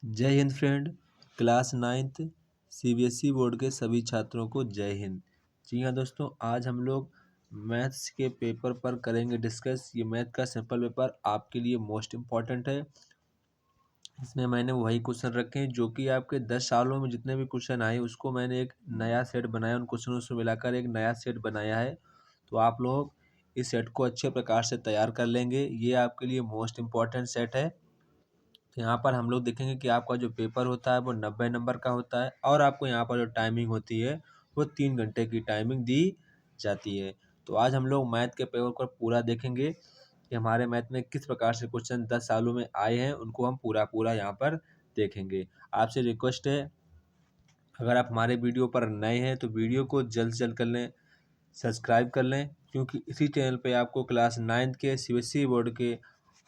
जय Hind friend. Class 9th CBSE board के सभी छात्रों को जय हिंद। जी हाँ दोस्तों, आज हम लोग मैथ्स के पेपर पर करेंगे डिस्कस। ये मैथ का सिंपल पेपर आपके लिए मोस्ट इम्पॉर्टेंट है। इसमें मैंने वही क्वेश्चन रखे हैं जो कि आपके 10 सालों में जितने भी क्वेश्चन आए उसको मैंने एक नया सेट बनाया, उन क्वेश्चनों से मिलाकर एक नया सेट बनाया है। तो आप लोग इस सेट को अच्छे प्रकार से तैयार कर लेंगे। ये आपके लिए मोस्ट इम्पॉर्टेंट सेट है। यहाँ पर हम लोग देखेंगे कि आपका जो पेपर होता है वो 90 नंबर का होता है और आपको यहाँ पर जो टाइमिंग होती है वो 3 घंटे की टाइमिंग दी जाती है। तो आज हम लोग मैथ के पेपर को पूरा देखेंगे कि हमारे मैथ में किस प्रकार से क्वेश्चन 10 सालों में आए हैं, उनको हम पूरा यहाँ पर देखेंगे। आपसे रिक्वेस्ट है, अगर आप हमारे वीडियो पर नए हैं तो वीडियो को जल्द से जल्द कर लें, सब्सक्राइब कर लें, क्योंकि इसी चैनल पे आपको क्लास 9th के सीबीएसई बोर्ड के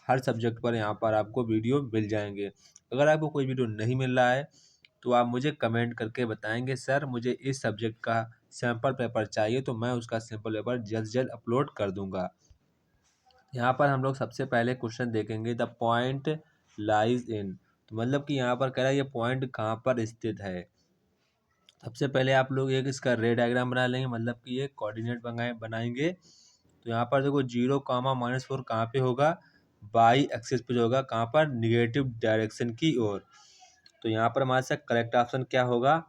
हर सब्जेक्ट पर यहाँ पर आपको वीडियो मिल जाएंगे। अगर आपको कोई वीडियो नहीं मिल रहा है तो आप मुझे कमेंट करके बताएंगे, सर मुझे इस सब्जेक्ट का सैम्पल पेपर चाहिए, तो मैं उसका सैम्पल पेपर जल्द से जल्द अपलोड कर दूंगा। यहाँ पर हम लोग सबसे पहले क्वेश्चन देखेंगे, द पॉइंट लाइज इन। तो मतलब कि यहाँ पर कह रहा है ये पॉइंट कहाँ पर स्थित है। सबसे पहले आप लोग एक इसका रे डायग्राम बना लेंगे, मतलब कि ये कोऑर्डिनेट बनाएंगे। तो यहाँ पर देखो 0, -4 कहाँ पे होगा, बाई एक्सिस पे होगा, कहाँ पर, निगेटिव डायरेक्शन की ओर। तो यहाँ पर हमारे साथ करेक्ट ऑप्शन क्या होगा,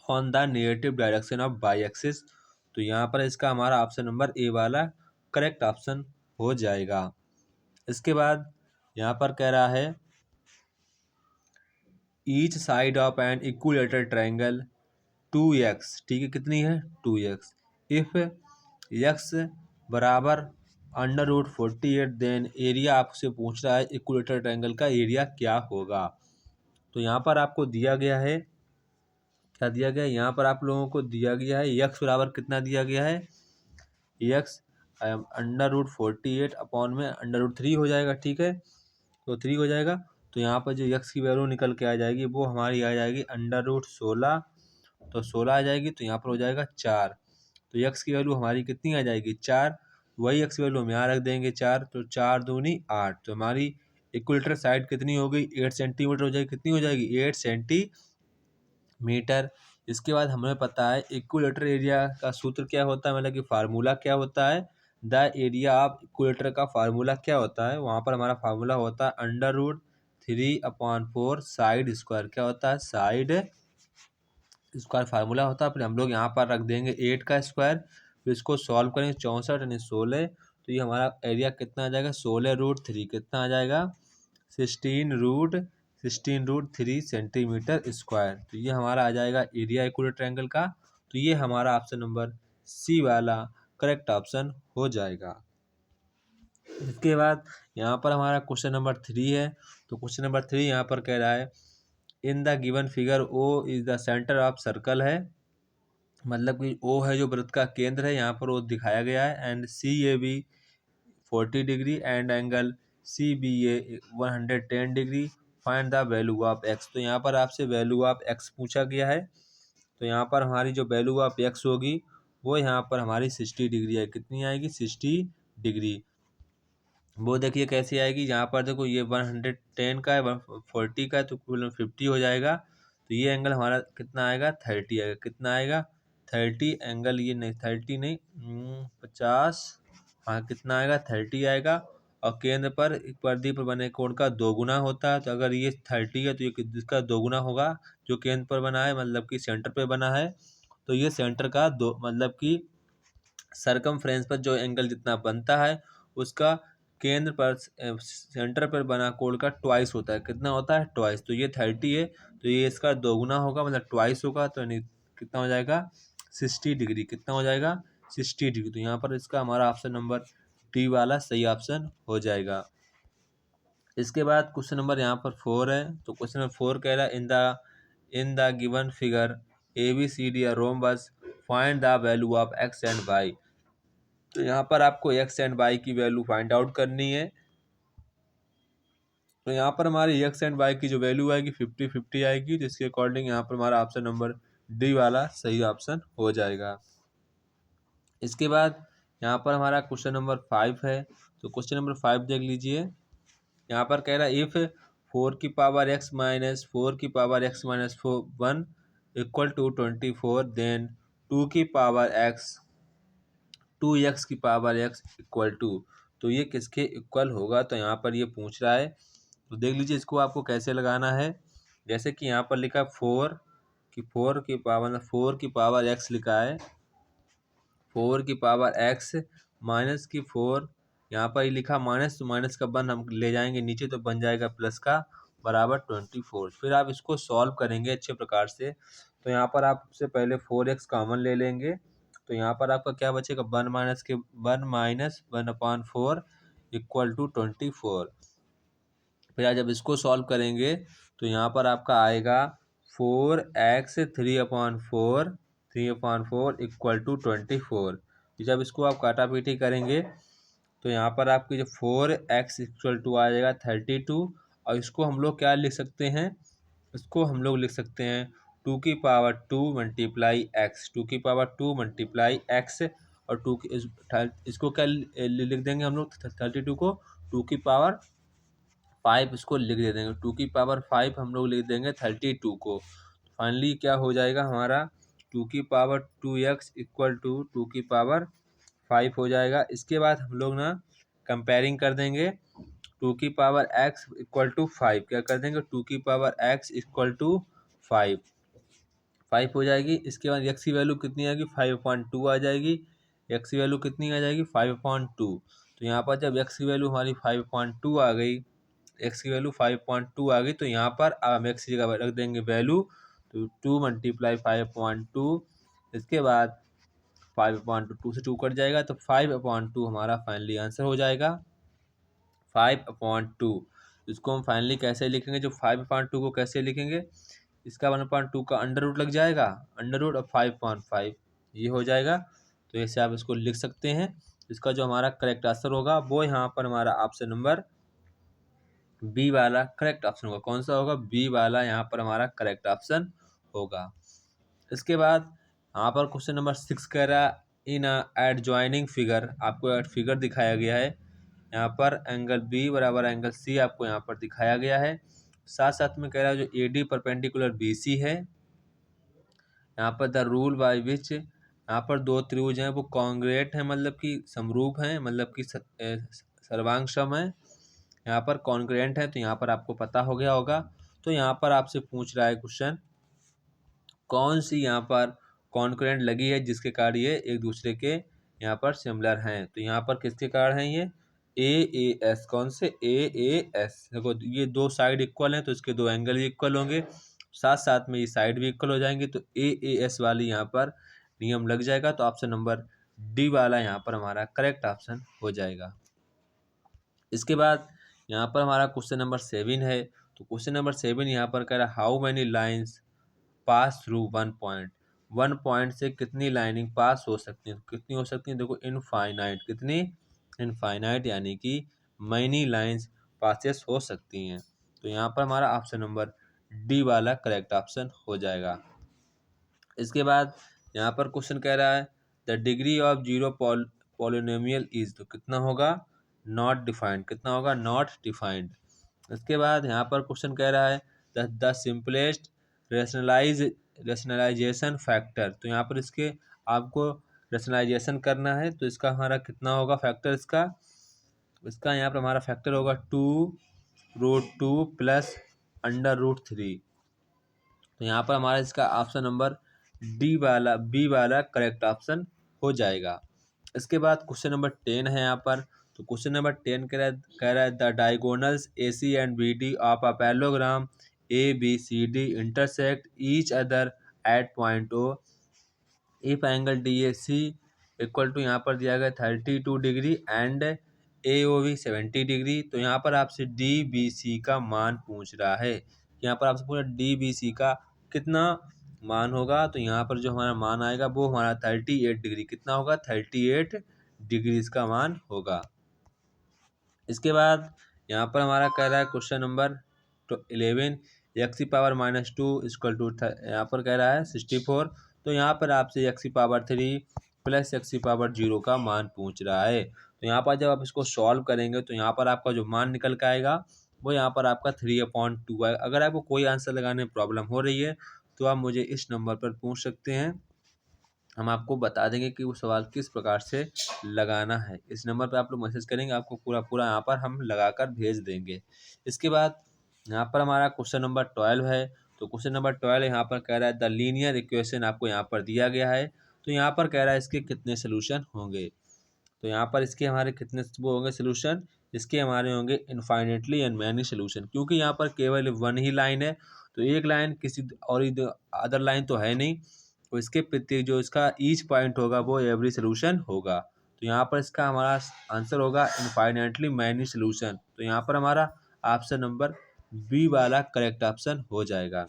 on the negative direction of by axis. तो यहाँ पर इसका हमारा ऑप्शन नंबर ए वाला करेक्ट ऑप्शन हो जाएगा। इसके बाद यहाँ पर कह रहा है each side of an equilateral triangle 2x, ठीक है, कितनी है 2x। इफ x बराबर √48, देन एरिया आपसे पूछ रहा है इक्विलेटरल ट्रायंगल का एरिया क्या होगा। तो यहाँ पर आपको दिया गया है, क्या दिया गया है, यहाँ पर आप लोगों को दिया गया है x बराबर कितना दिया गया है, x √48 अपॉन में √3 हो जाएगा, ठीक है, तो 3 हो जाएगा। तो यहाँ पर जो x की वैल्यू निकल के आ जाएगी वो हमारी आ जाएगी √16, तो 16 आ जाएगी, तो यहाँ पर हो जाएगा 4। तो x की वैल्यू हमारी कितनी आ जाएगी 4। वही x की वैल्यू हम यहाँ रख देंगे 4, तो 4 दूनी 8। तो हमारी इक्विलेटरल साइड कितनी हो गई, 8 सेंटीमीटर हो जाएगी, कितनी हो जाएगी 8 सेंटीमीटर। इसके बाद हमें पता है इक्विलेटरल एरिया का सूत्र क्या होता है, मतलब कि फार्मूला क्या होता है, द एरिया ऑफ इक्विलेटर का फार्मूला क्या होता है। वहाँ पर हमारा फार्मूला होता है √3/4 साइड स्क्वायर, क्या होता है, साइड स्क्वायर फार्मूला होता है। फिर हम लोग यहाँ पर रख देंगे 8 का स्क्वायर, फिर इसको सॉल्व करेंगे, 64 यानी 16। तो ये हमारा एरिया कितना आ जाएगा, 16√3 कितना आ जाएगा, 16√3 सेंटीमीटर स्क्वायर। तो ये हमारा आ जाएगा एरिया इक्विलेटरल ट्रायंगल का। तो ये हमारा ऑप्शन नंबर सी वाला करेक्ट ऑप्शन हो जाएगा। इसके बाद यहाँ पर हमारा क्वेश्चन नंबर 3 है। तो क्वेश्चन नंबर 3 यहाँ पर कह रहा है in the given figure O is the center of circle है, मतलब कि ओ है जो वृत्त का केंद्र है, यहाँ पर वो दिखाया गया है, and CAB 40 degree and angle CBA 110 degree, find the value of x। तो यहाँ पर आपसे वैल्यू ऑफ x पूछा गया है। तो यहाँ पर हमारी जो वैल्यू ऑफ x होगी वो यहाँ पर हमारी 60 डिग्री है, कितनी आएगी 60 डिग्री। वो देखिए कैसी आएगी, यहाँ पर देखो ये 110 का है, 140 का है, तो कुल 50 हो जाएगा। तो ये एंगल हमारा कितना आएगा 30 आएगा, कितना आएगा 30 एंगल, ये नहीं 30 नहीं 50, हाँ कितना आएगा 30 आएगा। और केंद्र पर एक परिधि पर बने कोण का दोगुना होता है, तो अगर ये 30 है तो ये इसका दोगुना होगा जो केंद्र पर बना है, मतलब कि सेंटर पे बना है। तो ये सेंटर का दो, मतलब कि सरकमफ्रेंस पर जो एंगल जितना बनता है उसका केंद्र पर सेंटर पर बना कोण का ट्वाइस होता है, कितना होता है ट्वाइस। तो ये 30 है तो ये इसका दोगुना होगा, मतलब ट्वाइस होगा, तो यानी कितना हो जाएगा 60 डिग्री, कितना हो जाएगा 60 डिग्री। तो यहाँ पर इसका हमारा ऑप्शन नंबर डी वाला सही ऑप्शन हो जाएगा। इसके बाद क्वेश्चन नंबर यहाँ पर 4 है। तो क्वेश्चन नंबर 4 कह रहा है in the given figure ABCD rhombus find the value of x and y। तो यहाँ पर आपको x एंड y की वैल्यू फाइंड आउट करनी है। तो यहाँ पर हमारी x एंड y की जो वैल्यू आएगी 50-50 आएगी, जिसके अकॉर्डिंग यहाँ पर हमारा ऑप्शन नंबर डी वाला सही ऑप्शन हो जाएगा। इसके बाद यहाँ पर हमारा क्वेश्चन नंबर 5 है। तो क्वेश्चन नंबर 5 देख लीजिए, यहाँ पर कह रहा है इफ 4 की पावर x माइनस 4 की power x minus 1 equal to 24, then 2 की पावर x 2x की पावर x इक्वल टू, तो ये किसके इक्वल होगा, तो यहाँ पर ये पूछ रहा है। तो देख लीजिए इसको आपको कैसे लगाना है। जैसे कि यहाँ पर लिखा है 4 की पावर x लिखा है, 4 की पावर x माइनस की 4, यहाँ पर ये लिखा माइनस, तो माइनस का 1 हम ले जाएंगे नीचे तो बन जाएगा प्लस का बराबर 24। फिर आप इसको सॉल्व करेंगे अच्छे प्रकार से। तो यहाँ पर आप सबसे पहले 4x कॉमन ले लेंगे, तो यहाँ पर आपका क्या बचेगा, 1 माइनस 1/4 इक्वल टू 24। फिर आज जब इसको सॉल्व करेंगे तो यहाँ पर आपका आएगा 4x 3/4 इक्वल टू 24। जब इसको आप काटा पीटी करेंगे तो यहाँ पर आपकी जो 4x इक्वल टू आ जाएगा 32, और इसको हम लोग क्या लिख सकते हैं, इसको हम लोग लिख सकते हैं 2 की पावर 2 मल्टीप्लाई एक्स, 2 की पावर 2 मल्टीप्लाई एक्स, और इसको क्या लिख देंगे हम लोग 32 को 2 की पावर 5 इसको लिख दे देंगे, 2 की पावर 5 हम लोग लिख देंगे 32 को। फाइनली क्या हो जाएगा हमारा 2 की पावर 2x इक्वल टू 2 की पावर 5 हो जाएगा। इसके बाद हम लोग ना कंपेयरिंग कर देंगे 2 की पावर x इक्वल टू 5, क्या कर देंगे 2 की पावर x इक्वल टू 5 हो जाएगी। इसके बाद x की वैल्यू कितनी आएगी 5.2 आ जाएगी, x की वैल्यू कितनी आ जाएगी 5.2। तो यहाँ पर जब x की वैल्यू हमारी 5.2 आ गई, x की वैल्यू 5.2 आ गई, तो यहाँ पर अब हम x की जगह रख देंगे वैल्यू, तो 2 मल्टीप्लाई 5.2, इसके बाद 5/2 से 2 कट जाएगा, तो 5/2 हमारा फाइनली आंसर हो जाएगा 5/2। इसको हम फाइनली कैसे लिखेंगे, जो 5/2 को कैसे लिखेंगे, इसका 1/2 का अंडर रूट लग जाएगा, अंडर रूट ऑफ 5.5 ये हो जाएगा। तो ऐसे आप इसको लिख सकते हैं। इसका जो हमारा करेक्ट आंसर होगा वो यहाँ पर हमारा ऑप्शन नंबर बी वाला करेक्ट ऑप्शन होगा। कौन सा होगा, बी वाला यहाँ पर हमारा करेक्ट ऑप्शन होगा। इसके बाद यहाँ पर क्वेश्चन नंबर 6 कह रहा है इन एडजॉइनिंग फिगर, आपको फिगर दिखाया गया है, यहाँ पर एंगल बी बराबर एंगल सी आपको यहाँ पर दिखाया गया है। साथ साथ में कह रहा है जो A D perpendicular B C है, यहाँ पर द रूल बाय विच, यहाँ पर दो त्रिभुज हैं वो कॉन्ग्रुएंट है, मतलब कि समरूप हैं, मतलब कि सर्वांग सम है, यहाँ पर कॉन्ग्रुएंट है, तो यहाँ पर आपको पता हो गया होगा। तो यहाँ पर आपसे पूछ रहा है क्वेश्चन कौन सी यहाँ पर कॉन्ग्रुएंट लगी है जिसके कारण ये एक दूसरे के यहाँ पर सिमिलर हैं, तो यहाँ पर किसके कारण हैं ये AAS, कौन से AAS, देखो ये दो साइड इक्वल हैं तो इसके दो एंगल भी इक्वल होंगे, साथ साथ में ये साइड भी इक्वल हो जाएंगे, तो AAS वाली यहाँ पर नियम लग जाएगा। तो ऑप्शन नंबर डी वाला यहाँ पर हमारा करेक्ट ऑप्शन हो जाएगा। इसके बाद यहाँ पर हमारा क्वेश्चन नंबर 7 है। तो क्वेश्चन नंबर 7 यहाँ पर कह रहा है how many lines pass through 1 point से कितनी लाइनिंग पास हो सकती है, कितनी हो सकती है, देखो इनफाइनाइट, कितनी इनफाइनाइट, यानी कि मैनी लाइंस पासेस हो सकती हैं। तो यहाँ पर हमारा ऑप्शन नंबर डी वाला करेक्ट ऑप्शन हो जाएगा। इसके बाद यहाँ पर क्वेश्चन कह रहा है the degree of zero polynomial is, तो कितना होगा नॉट डिफाइंड, कितना होगा नॉट डिफाइंड। इसके बाद यहाँ पर क्वेश्चन कह रहा है द सिंपलेस्ट रेशनलाइजेशन फैक्टर, तो यहाँ पर इसके आपको रेशनलाइजेशन करना है, तो इसका हमारा कितना होगा फैक्टर, इसका यहाँ पर हमारा फैक्टर होगा 2√2 प्लस √3। तो यहाँ पर हमारा इसका ऑप्शन नंबर बी वाला करेक्ट ऑप्शन हो जाएगा। इसके बाद क्वेश्चन नंबर 10 है यहाँ पर। तो क्वेश्चन नंबर 10 कह रहा है the diagonals AC and BD of a parallelogram ABCD intersect each other at point O if angle DAC equal to यहाँ पर दिया गया 32 डिग्री एंड AOB 70 डिग्री। तो यहाँ पर आपसे DBC का मान पूछ रहा है, यहाँ पर आपसे पूरा DBC का कितना मान होगा, तो यहाँ पर जो हमारा मान आएगा वो हमारा 38 डिग्री, कितना होगा 38 डिग्री इसका मान होगा। इसके बाद यहाँ पर हमारा कह रहा है question number 11 x⁻⁻2 equal to, यहाँ पर कह रहा है 64। तो यहाँ पर आपसे x⁻3 प्लस x⁻0 का मान पूछ रहा है। तो यहाँ पर जब आप इसको सॉल्व करेंगे तो यहाँ पर आपका जो मान निकल के आएगा वो यहाँ पर आपका 3/2 है। अगर आपको कोई आंसर लगाने में प्रॉब्लम हो रही है तो आप मुझे इस नंबर पर पूछ सकते हैं, हम आपको बता देंगे कि वो सवाल किस प्रकार से लगाना है। इस नंबर पे आप लोग मैसेज करेंगे, आपको पूरा यहाँ पर हम लगाकर भेज देंगे। इसके बाद यहाँ पर हमारा क्वेश्चन नंबर 12 है। तो क्वेश्चन नंबर 12 यहाँ पर कह रहा है द लीनियर इक्वेशन आपको यहाँ पर दिया गया है। तो यहाँ पर कह रहा है इसके कितने सोल्यूशन होंगे। तो यहाँ पर इसके हमारे कितने वो होंगे सोल्यूशन, इसके हमारे होंगे इनफाइनेटली एंड मैनी सोल्यूशन, क्योंकि यहाँ पर केवल वन ही लाइन है। तो एक लाइन किसी और अदर लाइन तो है नहीं, तो इसके प्रत्येक जो इसका ईच पॉइंट होगा वो एवरी सोल्यूशन होगा। तो यहाँ पर इसका हमारा आंसर होगा इनफाइनेटली मैनी सोल्यूशन। तो यहाँ पर हमारा ऑप्शन नंबर बी वाला करेक्ट ऑप्शन हो जाएगा।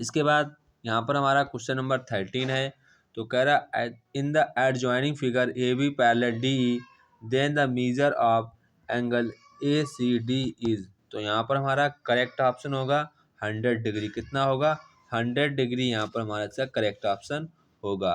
इसके बाद यहाँ पर हमारा क्वेश्चन नंबर 13 है। तो कह रहा in the adjoining figure A B parallel D E then the measure of angle A C D is. तो यहाँ पर हमारा करेक्ट ऑप्शन होगा 100 डिग्री। कितना होगा? 100 डिग्री यहाँ पर हमारा इसका करेक्ट ऑप्शन होगा।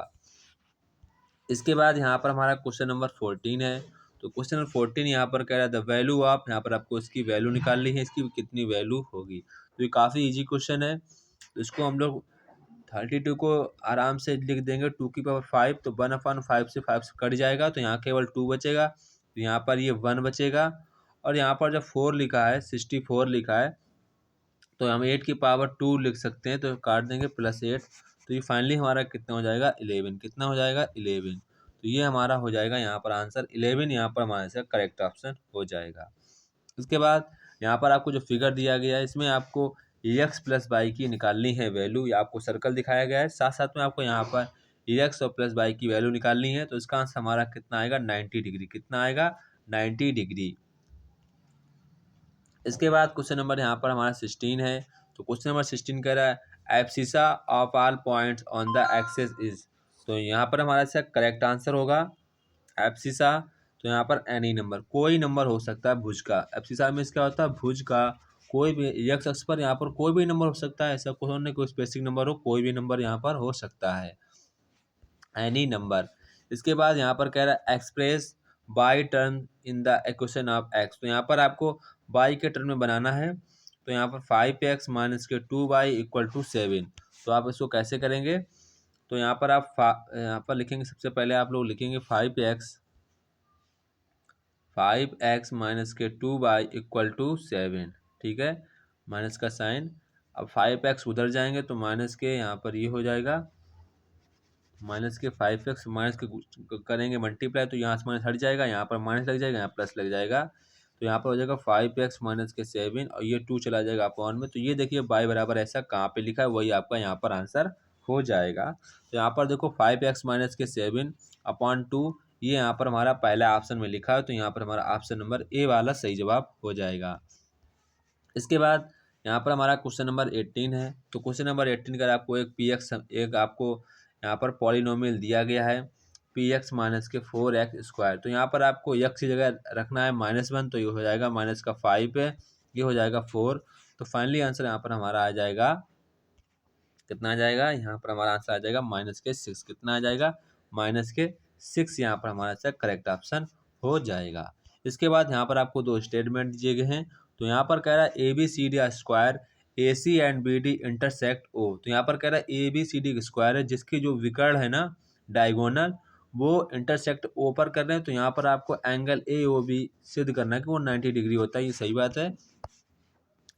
इसके बाद यहाँ पर हमारा क्वेश्चन नंबर 14 है। तो क्वेश्चन नंबर 14 यहाँ पर कह रहा है द वैल्यू ऑफ, यहाँ पर आपको इसकी वैल्यू निकालनी है, इसकी कितनी वैल्यू होगी। तो ये काफ़ी इजी क्वेश्चन है। तो इसको हम लोग 32 को आराम से लिख देंगे 2⁵, तो 1/5 से 5 से कट जाएगा, तो यहाँ केवल 2 बचेगा। तो यहाँ पर ये 1 बचेगा, और यहाँ पर जब 4 लिखा है 64 लिखा है, तो हम 8⁵2 लिख सकते हैं, तो काट देंगे +8। तो ये फाइनली हमारा कितना हो जाएगा 11। कितना हो जाएगा 11। तो ये हमारा हो जाएगा यहाँ पर आंसर 11, यहाँ पर हमारे से करेक्ट ऑप्शन हो जाएगा। उसके बाद यहाँ पर आपको जो फिगर दिया गया है इसमें आपको एक्स प्लस वाई की निकालनी है वैल्यू, आपको सर्कल दिखाया गया है, साथ साथ में आपको यहाँ पर एक्स और प्लस वाई की वैल्यू निकालनी है। तो इसका आंसर हमारा कितना आएगा 90 डिग्री। कितना आएगा 90 डिग्री। इसके बाद क्वेश्चन नंबर यहाँ पर हमारा 16 है। तो क्वेश्चन नंबर 16 कह रहा है abscissa of all points on the axis is. तो यहाँ पर हमारा इसका करेक्ट आंसर होगा एब्सिसा। तो यहाँ पर एनी नंबर, कोई नंबर हो सकता है भुज का। एब्सिसा में इसका होता है भुज का कोई भी एक्स अक्ष पर यहाँ पर कोई भी नंबर हो सकता है, ऐसा कोई स्पेसिफिक नंबर हो, कोई भी नंबर यहाँ पर हो सकता है, एनी नंबर। इसके बाद यहाँ पर कह रहा है express by term in the equation of x. तो यहाँ पर आपको बाई के टर्म में बनाना है। तो यहाँ पर 5x - 2y = 7। तो आप इसको कैसे करेंगे? तो यहाँ पर आप यहाँ पर लिखेंगे, सबसे पहले आप लोग लिखेंगे 5x - 2y = 7। ठीक है, माइनस का साइन। अब 5x उधर जाएंगे तो माइनस के यहाँ पर ये हो जाएगा, माइनस के 5x माइनस के करेंगे मल्टीप्लाई, तो यहाँ से माइनस हट जाएगा, यहाँ पर माइनस लग जाएगा, यहाँ प्लस लग जाएगा। तो यहाँ पर हो जाएगा 5x - 7 और ये 2 चला जाएगा अपॉन में। तो ये देखिए y बराबर ऐसा कहाँ पे लिखा है, वही आपका यहाँ पर आंसर हो जाएगा। तो यहाँ पर देखो 5x - 7 अपॉन 2, ये यहाँ पर हमारा पहला ऑप्शन में लिखा है। तो यहाँ पर हमारा ऑप्शन नंबर ए वाला सही जवाब हो जाएगा। इसके बाद यहाँ पर हमारा क्वेश्चन नंबर 18 है। तो क्वेश्चन नंबर 18 का आपको एक आपको यहाँ पर पॉलिनोमियल दिया गया है px - 4x²। तो यहाँ पर आपको x की जगह रखना है -1, तो ये हो जाएगा माइनस का 5 है, ये हो जाएगा 4। तो फाइनली आंसर यहाँ पर हमारा आ जाएगा, कितना आ जाएगा, यहाँ पर हमारा आंसर आ जाएगा -6। कितना आ जाएगा -6, यहाँ पर हमारा आंसर करेक्ट ऑप्शन हो जाएगा। इसके बाद यहाँ पर आपको 2 स्टेटमेंट दिए गए हैं। तो यहाँ पर कह रहा है ABCD² AC and BD intersect O। तो यहाँ पर कह रहा है ABCD स्क्वायर है जिसकी जो विकर्ण है ना डायगोनल, वो इंटरसेक्ट O पर कर रहे हैं। तो यहाँ पर आपको एंगल AOB सिद्ध करना है कि वो 90 डिग्री होता है, ये सही बात है।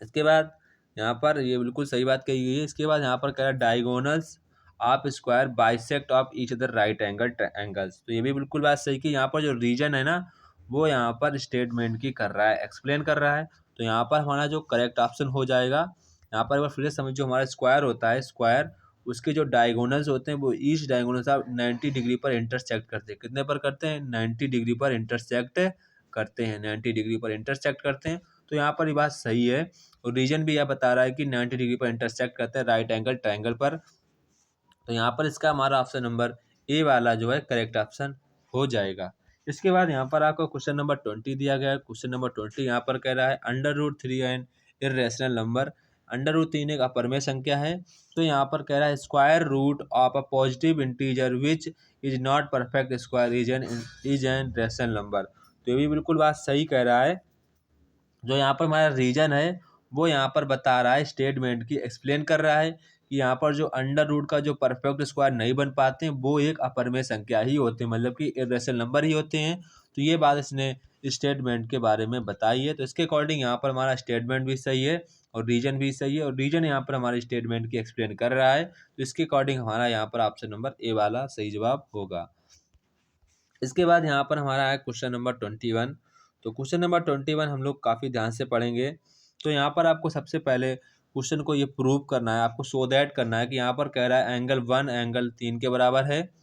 इसके बाद यहाँ पर ये बिल्कुल सही बात कही गई है। इसके बाद यहाँ पर कह रहा है diagonals of square bisect of each other right angles. तो ये भी बिल्कुल बात सही की। यहाँ पर जो रीजन है ना वो यहाँ पर स्टेटमेंट की कर रहा है, एक्सप्लेन कर रहा है। तो यहाँ पर हमारा जो करेक्ट ऑप्शन हो जाएगा, यहाँ पर एक बार फिर से समझ, जो हमारा स्क्वायर होता है, स्क्वायर उसके जो डायगोनल्स होते हैं वो ईच डायगोनल्स ऑफ 90 डिग्री पर इंटरसेक्ट करते हैं। कितने पर करते हैं? 90 डिग्री पर इंटरसेक्ट करते हैं, 90 डिग्री पर इंटरसेक्ट करते हैं। तो यहाँ पर ये बात सही है। और रीजन भी यह बता रहा है कि 90 डिग्री पर इंटरसेक्ट करते हैं राइट एंगल ट्रायंगल पर। तो यहाँ पर इसका हमारा ऑप्शन नंबर ए वाला जो है करेक्ट ऑप्शन हो जाएगा। इसके बाद यहाँ पर आपको क्वेश्चन नंबर 20 दिया गया है। क्वेश्चन नंबर 20 यहाँ पर कह रहा है √3 एन इर्रेशनल नंबर। √3 एक अपरमेय संख्या है। तो यहाँ पर कह रहा है square root of a positive integer which is not perfect square is an rational number. तो ये भी बिल्कुल बात सही कह रहा है। जो यहाँ पर हमारा रीजन है वो यहाँ पर बता रहा है, स्टेटमेंट की एक्सप्लेन कर रहा है कि यहाँ पर जो अंडर रूट का जो परफेक्ट स्क्वायर नहीं बन पाते हैं वो एक अपरिमेय संख्या ही होते हैं, मतलब कि इर्रेशनल नंबर ही होते हैं। तो ये बात इसने स्टेटमेंट के बारे में बताई है। तो इसके अकॉर्डिंग यहाँ पर हमारा स्टेटमेंट भी सही है और रीजन भी सही है, और रीजन यहाँ पर हमारे स्टेटमेंट की एक्सप्लेन कर रहा है। तो इसके अकॉर्डिंग हमारा यहाँ पर ऑप्शन नंबर ए वाला सही जवाब होगा। इसके बाद यहाँ पर हमारा है क्वेश्चन नंबर 21। तो क्वेश्चन नंबर 21 हम लोग काफ़ी ध्यान से पढ़ेंगे। तो यहाँ पर आपको सबसे पहले क्वेश्चन को ये प्रूव करना है, आपको शो दैट करना है कि यहाँ पर कह रहा है एंगल 1 एंगल 3 के बराबर है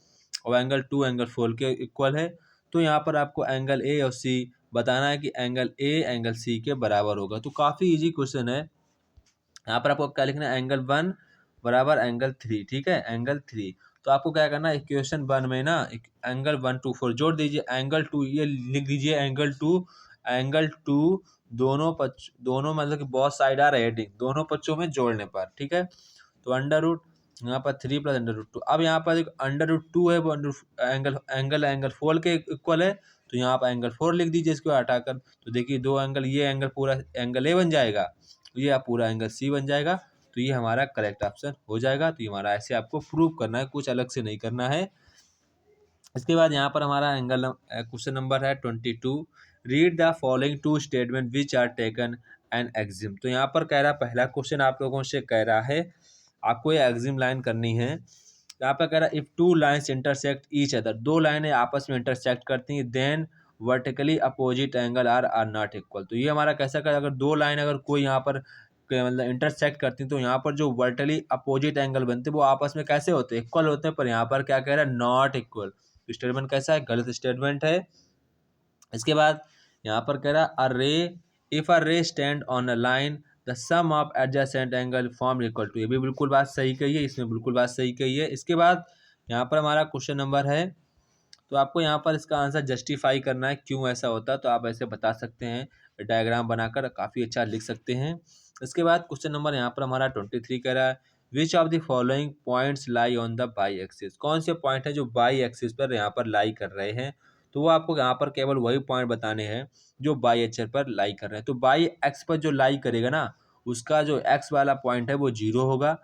और एंगल 2 एंगल 4 के इक्वल है। तो यहाँ पर आपको एंगल ए और सी बताना है कि एंगल ए एंगल सी के बराबर होगा। तो काफ़ी ईजी क्वेश्चन है। यहाँ पर आपको क्या लिखना है, एंगल 1 बराबर एंगल 3, ठीक है, एंगल 3। तो आपको क्या करना है, इक्वेशन 1 में ना एंगल 1 2 4 जोड़ दीजिए, एंगल 2 ये लिख दीजिए, एंगल 2 दोनों मतलब कि बहुत साइड आर हेडिंग दोनों पक्षों में जोड़ने पर, ठीक है। तो अंडर रूट यहाँ पर 3 प्लस अंडर रूट 2। अब यहाँ पर अंडर रूट 2 है वो एंगल एंगल एंगल 4 के इक्वल है, तो यहाँ पर एंगल 4 लिख दीजिए इसको हटाकर। तो देखिए दो एंगल, ये एंगल पूरा एंगल ए बन जाएगा, ये पूरा एंगल सी बन जाएगा। तो ये हमारा करेक्ट ऑप्शन हो जाएगा। तो ये हमारा ऐसे आपको प्रूव करना है, कुछ अलग से नहीं करना है। इसके बाद यहाँ पर हमारा एंगल क्वेश्चन नंबर है 22। Read the following two statement which are taken and axiom. तो यहाँ पर कह रहा है, पहला क्वेश्चन आप लोगों से कह रहा है आपको ये एग्जिम लाइन करनी है। यहाँ पर कह रहा है if two lines intersect each other, दो लाइनें आपस में इंटरसेक्ट करती हैं, then vertically opposite angle are not equal. तो ये हमारा कैसा कर, अगर दो लाइन अगर कोई यहाँ पर मतलब इंटरसेक्ट करती हैं तो यहाँ पर जो वर्टिकली अपोजिट एंगल बनते हैं वो आपस में कैसे होते हैं, इक्वल होते हैं। पर यहाँ पर क्या कह रहा है, नॉट इक्वल। स्टेटमेंट कैसा है, गलत स्टेटमेंट है। इसके बाद यहाँ पर कह रहा है अ रे, if a ray stand on a line the sum of adjacent angle form equal to. ये भी बिल्कुल बात सही कही है, इसमें बिल्कुल बात सही कही है। इसके बाद यहाँ पर हमारा क्वेश्चन नंबर है, तो आपको यहाँ पर इसका आंसर जस्टिफाई करना है क्यों ऐसा होता है। तो आप ऐसे बता सकते हैं, डायग्राम बनाकर काफ़ी अच्छा लिख सकते हैं। इसके बाद क्वेश्चन नंबर यहाँ पर हमारा 23 कह रहा है which of the following points lie on the by axis. कौन से पॉइंट है जो बाई एक्सिस पर यहाँ पर लाई कर रहे हैं। तो वो आपको यहाँ पर केवल वही पॉइंट बताने हैं जो बाई एक्सिस पर लाई कर रहे हैं। तो बाई एक्स पर जो लाई करेगा ना, उसका जो एक्स वाला पॉइंट है वो 0 होगा।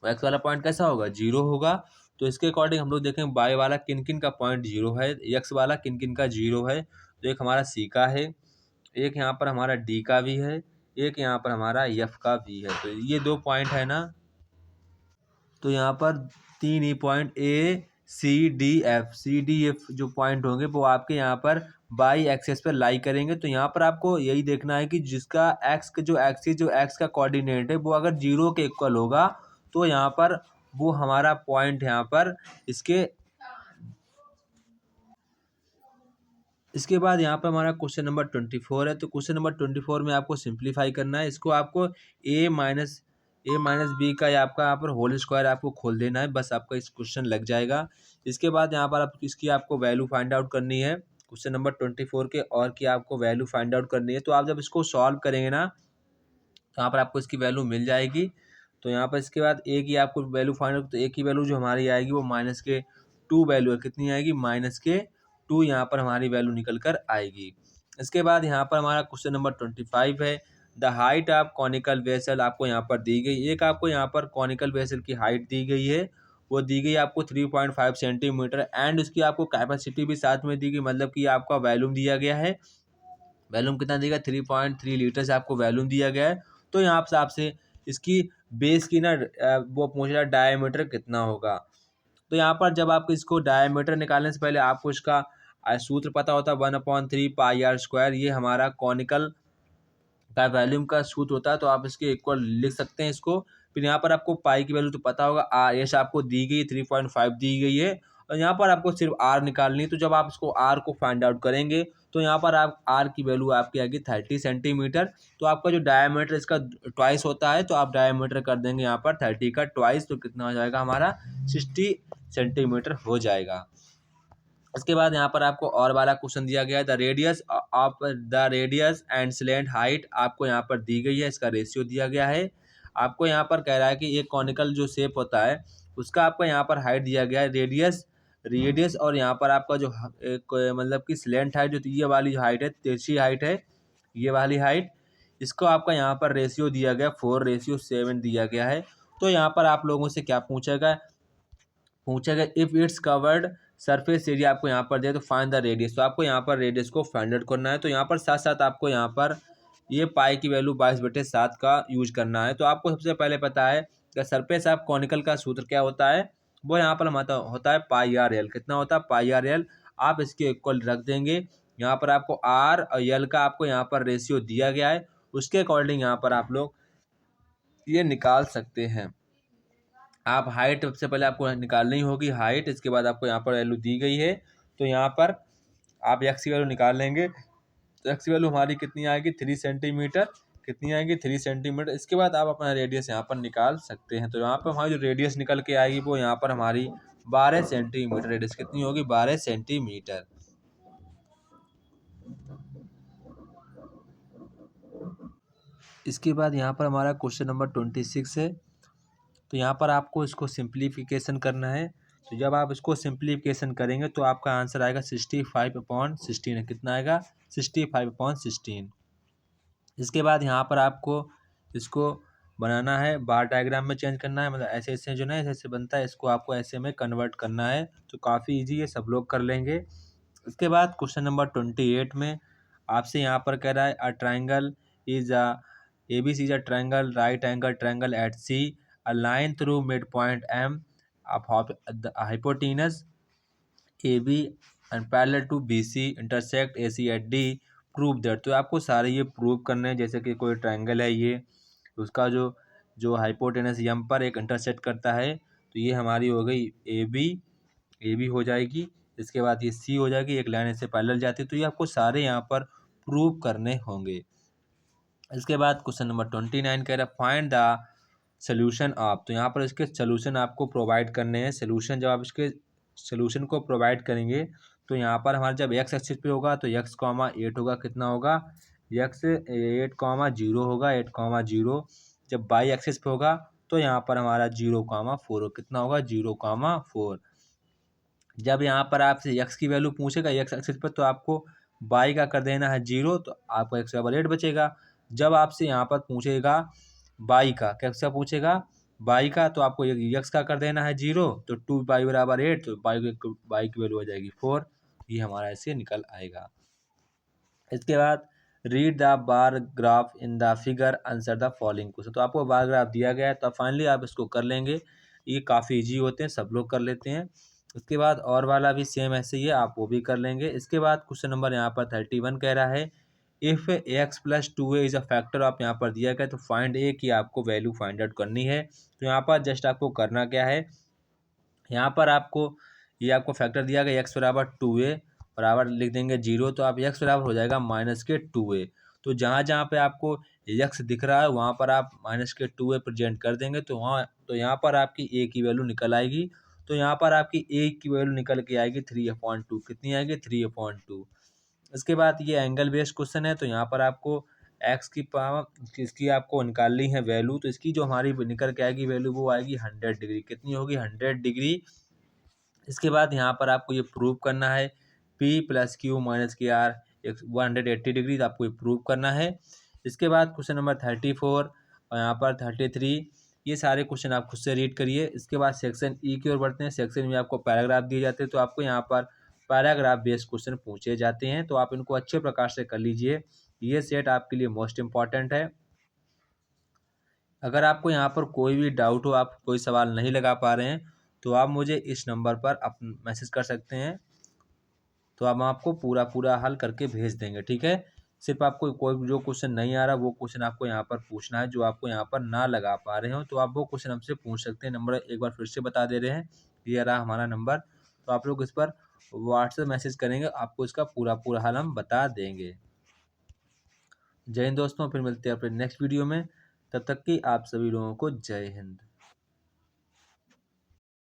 एक्स वाला पॉइंट कैसा होगा, 0 होगा। तो इसके अकॉर्डिंग हम लोग देखें बाई वाला किन किन का पॉइंट 0 है, एक्स वाला किन किन का 0 है। तो एक हमारा सी का है, एक यहाँ पर हमारा डी का भी है, एक यहाँ पर हमारा एफ का भी है। तो ये दो पॉइंट है ना, तो यहाँ पर 3 ही point A C D F जो पॉइंट होंगे वो आपके यहाँ पर बाई एक्सेस पर लाई करेंगे। तो यहाँ पर आपको यही देखना है कि जिसका एक्स का जो एक्सिस जो एक्स का कोऑर्डिनेट है वो अगर 0 के इक्वल होगा तो यहाँ पर वो हमारा पॉइंट यहाँ पर इसके बाद यहाँ पर हमारा क्वेश्चन नंबर 24 है। तो क्वेश्चन नंबर 24 में आपको सिंप्लीफाई करना है। इसको आपको ए माइनस बी का आपका यहाँ पर होल स्क्वायर आपको खोल देना है, बस आपका इस क्वेश्चन लग जाएगा। इसके बाद यहाँ पर आप इसकी आपको वैल्यू फाइंड आउट करनी है क्वेश्चन नंबर 24 के, और की आपको वैल्यू फाइंड आउट करनी है। तो आप जब इसको सॉल्व करेंगे ना तो यहाँ पर आपको इसकी वैल्यू मिल जाएगी। तो यहाँ पर इसके बाद ए की आपको वैल्यू फाइंड आउट, तो ए की वैल्यू जो हमारी आएगी वो -2 वैल्यू है, कितनी आएगी, -2 यहाँ पर हमारी वैल्यू निकल कर आएगी। इसके बाद यहाँ पर हमारा क्वेश्चन नंबर 25 है the height of conical vessel आपको यहाँ पर दी गई। एक आपको यहाँ पर कॉनिकल वेसल की हाइट दी गई है, वो दी गई आपको 3.5 सेंटीमीटर, एंड उसकी आपको कैपेसिटी भी साथ में दी गई, मतलब कि आपका वैल्यूम दिया गया है। वैल्यूम कितना दिया गया, 3.3 लीटर से आपको वैल्यूम दिया गया है। तो यहाँ पर आपसे इसकी बेस की ना वो पूछ रहा है डायमीटर कितना होगा। तो यहाँ पर जब आप इसको डायमीटर निकालने से पहले आपको इसका सूत्र पता होता है 1/3 पाई आर स्क्वायर। ये हमारा कॉनिकल का वैल्यूम का सूत्र होता है, तो आप इसके इक्वल लिख सकते हैं इसको। फिर यहाँ पर आपको पाई की वैल्यू तो पता होगा, आर एस आपको दी गई 3.5 दी गई है, और यहाँ पर आपको सिर्फ आर निकालनी है। तो जब आप इसको आर को फाइंड आउट करेंगे तो यहाँ पर आप आर की वैल्यू आपकी आएगी 30 सेंटीमीटर। तो आपका जो डायमीटर इसका ट्वाइस होता है, तो आप डायमीटर कर देंगे यहाँ पर 30 का ट्वाइस, तो कितना हो जाएगा हमारा 60 सेंटीमीटर हो जाएगा। इसके बाद यहाँ पर आपको और वाला क्वेश्चन दिया गया है the radius and slant height आपको यहाँ पर दी गई है, इसका रेशियो दिया गया है। आपको यहाँ पर कह रहा है कि एक कॉनिकल जो शेप होता है उसका आपको यहाँ पर हाइट दिया गया है, रेडियस और यहाँ पर आपका जो एक मतलब कि स्लैंट हाइट जो ये वाली हाइट है, तिरछी हाइट है, ये वाली हाइट, इसको आपका यहाँ पर रेशियो दिया गया 4:7 दिया गया है। तो यहाँ पर आप लोगों से क्या पूछेगा, if it's curved surface area आपको यहाँ पर दिया तो फाइंड द रेडियस। तो आपको यहाँ पर रेडियस को फाइंड आउट करना है। तो यहाँ पर साथ साथ आपको यहाँ पर ये पाई की वैल्यू 22/7 का यूज करना है। तो आपको सबसे पहले पता है कि सरफेस ऑफ कॉनिकल का सूत्र क्या होता है, वो यहाँ पर हमारा होता है पाई आर एल। कितना होता है, पाई आर एल। आप इसके इक्वल रख देंगे। यहाँ पर आपको आर और एल का आपको यहाँ पर रेशियो दिया गया है, उसके अकॉर्डिंग यहाँ पर आप लोग ये निकाल सकते हैं। आप हाइट सबसे पहले आपको निकालनी होगी हाइट, इसके बाद आपको यहाँ पर वैल्यू दी गई है। तो यहाँ पर आप एक्स की वैल्यू निकाल लेंगे। तो एक्स की वैल्यू हमारी कितनी आएगी, 3 सेंटीमीटर। कितनी आएगी, 3 सेंटीमीटर। इसके बाद आप अपना रेडियस यहाँ पर निकाल सकते हैं। तो यहाँ पर हमारी जो रेडियस निकल के आएगी वो यहाँ पर हमारी 12 सेंटीमीटर। रेडियस कितनी होगी, 12 सेंटीमीटर। इसके बाद यहाँ पर हमारा क्वेश्चन नंबर 26 है। तो यहाँ पर आपको इसको सिंप्लीफिकेशन करना है। तो जब आप इसको सिंप्लीफिकेशन करेंगे तो आपका आंसर आएगा 65/16। कितना आएगा, 65/16। इसके बाद यहाँ पर आपको इसको बनाना है, बार डायग्राम में चेंज करना है। मतलब ऐसे ऐसे जो ना ऐसे ऐसे बनता है, इसको आपको ऐसे में कन्वर्ट करना है। तो काफ़ी ईजी है, सब लोग कर लेंगे। इसके बाद क्वेश्चन नंबर 28 में आपसे यहाँ पर कह रहा है a triangle is a ABC is a triangle, right angle triangle at C. A line through midpoint M of the hypotenuse AB and parallel to BC intersect AC at D. Prove that। तो आपको सारे ये prove करने हैं। जैसे कि कोई triangle है, ये उसका जो जो हाइपोटेनस M पर एक इंटरसेक्ट करता है। तो ये हमारी हो गई AB हो जाएगी। इसके बाद ये C हो जाएगी, एक लाइन ऐसे पैरेलल जाती है। तो ये आपको सारे यहाँ पर प्रूव करने होंगे। इसके बाद क्वेश्चन नंबर 29 कह रहा है फाइंड द सोल्यूशन ऑफ। तो यहाँ पर इसके सोल्यूशन आपको प्रोवाइड करने हैं। सोल्यूशन जब आप इसके सोल्यूशन को प्रोवाइड करेंगे तो यहाँ पर हमारा जब एक्स एक्सिस पे होगा तो x,8 होगा। कितना होगा, x 8,0 होगा, 8,0। जब बाई एक्सिस पे होगा तो यहाँ पर हमारा 0,4 कितना होगा, 0,4। जब यहाँ पर आपसे x की वैल्यू पूछेगा x एक्सिस पर तो आपको बाई का कर देना है 0, तो आपको x/8 बचेगा। जब आपसे यहाँ पर पूछेगा बाई का, कैसा पूछेगा, बाई का, तो आपको x का कर देना है 0, तो 2y/8, तो बाई की वैल्यू आ जाएगी 4। ये हमारा ऐसे निकल आएगा। इसके बाद read the bar graph in the figure, answer the following question. तो आपको बार ग्राफ दिया गया है, तो फाइनली आप इसको कर लेंगे। ये काफ़ी ईजी होते हैं, सब लोग कर लेते हैं। उसके बाद और वाला भी सेम ऐसे ही है, आप वो भी कर लेंगे। इसके बाद क्वेश्चन नंबर यहाँ पर 31 कह रहा है if x+2a is a factor. आप यहाँ पर दिया गया तो फाइंड ए की आपको वैल्यू फाइंड आउट करनी है। तो यहाँ पर जस्ट आपको करना क्या है, यहाँ पर आपको ये आपको फैक्टर दिया गया x=2a बराबर लिख देंगे 0। तो आप x बराबर हो जाएगा -2a। तो जहाँ जहाँ पे आपको x दिख रहा है वहाँ पर आप -2a प्रेजेंट कर देंगे। तो यहाँ पर आपकी a की वैल्यू निकल आएगी। तो यहाँ पर आपकी a की वैल्यू निकल के आएगी 3/2। कितनी आएगी, 3/2। इसके बाद ये एंगल बेस्ड क्वेश्चन है। तो यहाँ पर आपको x की पावर इसकी आपको निकालनी है वैल्यू। तो इसकी जो हमारी निकल के आएगी वैल्यू वो आएगी 100 डिग्री। कितनी होगी, 100 डिग्री। इसके बाद यहाँ पर आपको ये प्रूव करना है P + Q - QR 180 डिग्री, तो आपको ये प्रूव करना है। इसके बाद क्वेश्चन नंबर 34 और यहाँ पर 33, ये सारे क्वेश्चन आप खुद से रीड करिए। इसके बाद सेक्शन ई की ओर बढ़ते हैं। सेक्शन में आपको पैराग्राफ दिए जाते हैं। तो आपको यहाँ पर पैराग्राफ बेस्ड क्वेश्चन पूछे जाते हैं। तो आप इनको अच्छे प्रकार से कर लीजिए, ये सेट आपके लिए मोस्ट इम्पॉर्टेंट है। अगर आपको यहाँ पर कोई भी डाउट हो, आप कोई सवाल नहीं लगा पा रहे हैं, तो आप मुझे इस नंबर पर मैसेज कर सकते हैं। तो हम आपको पूरा हल करके भेज देंगे, ठीक है। सिर्फ आपको कोई जो क्वेश्चन नहीं आ रहा वो क्वेश्चन आपको यहाँ पर पूछना है, जो आपको यहाँ पर ना लगा पा रहे हो तो आप वो क्वेश्चन हमसे पूछ सकते हैं। नंबर एक बार फिर से बता दे रहे हैं, ये रहा हमारा नंबर। तो आप लोग इस पर व्हाट्सएप मैसेज करेंगे, आपको इसका पूरा हल हम बता देंगे। जय हिंद दोस्तों, फिर मिलते हैं अपने नेक्स्ट वीडियो में। तब तक की आप सभी लोगों को जय हिंद।